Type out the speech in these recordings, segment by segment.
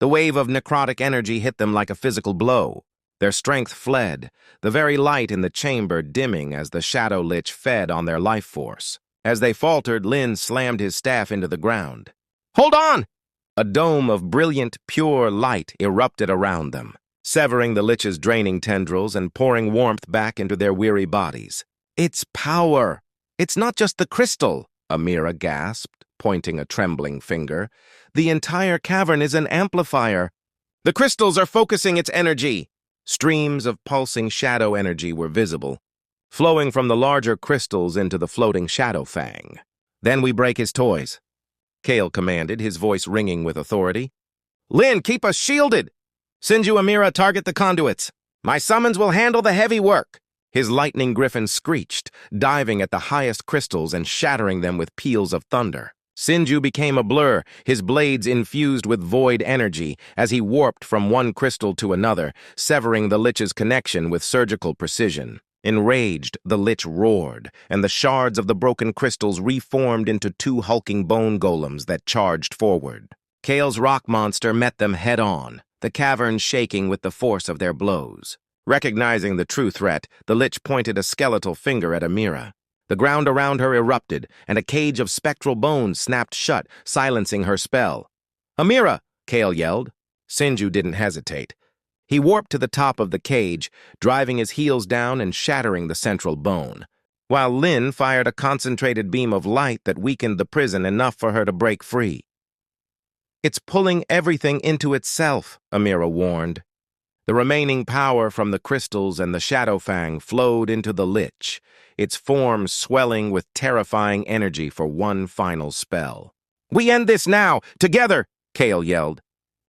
The wave of necrotic energy hit them like a physical blow. Their strength fled, the very light in the chamber dimming as the Shadow Lich fed on their life force. As they faltered, Lin slammed his staff into the ground. "Hold on!" A dome of brilliant, pure light erupted around them, severing the Lich's draining tendrils and pouring warmth back into their weary bodies. "It's power! It's not just the crystal," Amira gasped, pointing a trembling finger. "The entire cavern is an amplifier. The crystals are focusing its energy." Streams of pulsing shadow energy were visible, flowing from the larger crystals into the floating Shadow Fang. "Then we break his toys," Kale commanded, his voice ringing with authority. "Lin, keep us shielded! Sinju, Amira, target the conduits. My summons will handle the heavy work." His lightning griffin screeched, diving at the highest crystals and shattering them with peals of thunder. Sinju became a blur, his blades infused with void energy as he warped from one crystal to another, severing the Lich's connection with surgical precision. Enraged, the Lich roared, and the shards of the broken crystals reformed into two hulking bone golems that charged forward. Kale's rock monster met them head-on, the cavern shaking with the force of their blows. Recognizing the true threat, the Lich pointed a skeletal finger at Amira. The ground around her erupted, and a cage of spectral bones snapped shut, silencing her spell. "Amira!" Kale yelled. Sinju didn't hesitate. He warped to the top of the cage, driving his heels down and shattering the central bone, while Lin fired a concentrated beam of light that weakened the prison enough for her to break free. "It's pulling everything into itself," Amira warned. The remaining power from the crystals and the Shadow Fang flowed into the Lich, its form swelling with terrifying energy for one final spell. "We end this now, together!" Kale yelled.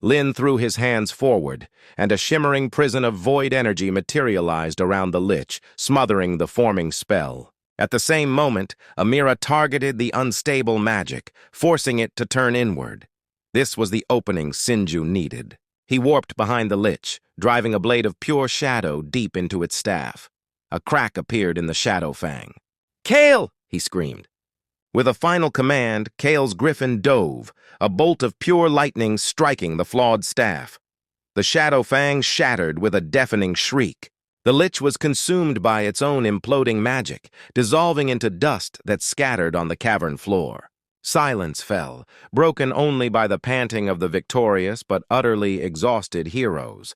Lin threw his hands forward, and a shimmering prison of void energy materialized around the Lich, smothering the forming spell. At the same moment, Amira targeted the unstable magic, forcing it to turn inward. This was the opening Sinju needed. He warped behind the Lich, driving a blade of pure shadow deep into its staff. A crack appeared in the Shadow Fang. "Kale!" he screamed. With a final command, Kale's griffin dove, a bolt of pure lightning striking the flawed staff. The Shadow Fang shattered with a deafening shriek. The Lich was consumed by its own imploding magic, dissolving into dust that scattered on the cavern floor. Silence fell, broken only by the panting of the victorious but utterly exhausted heroes.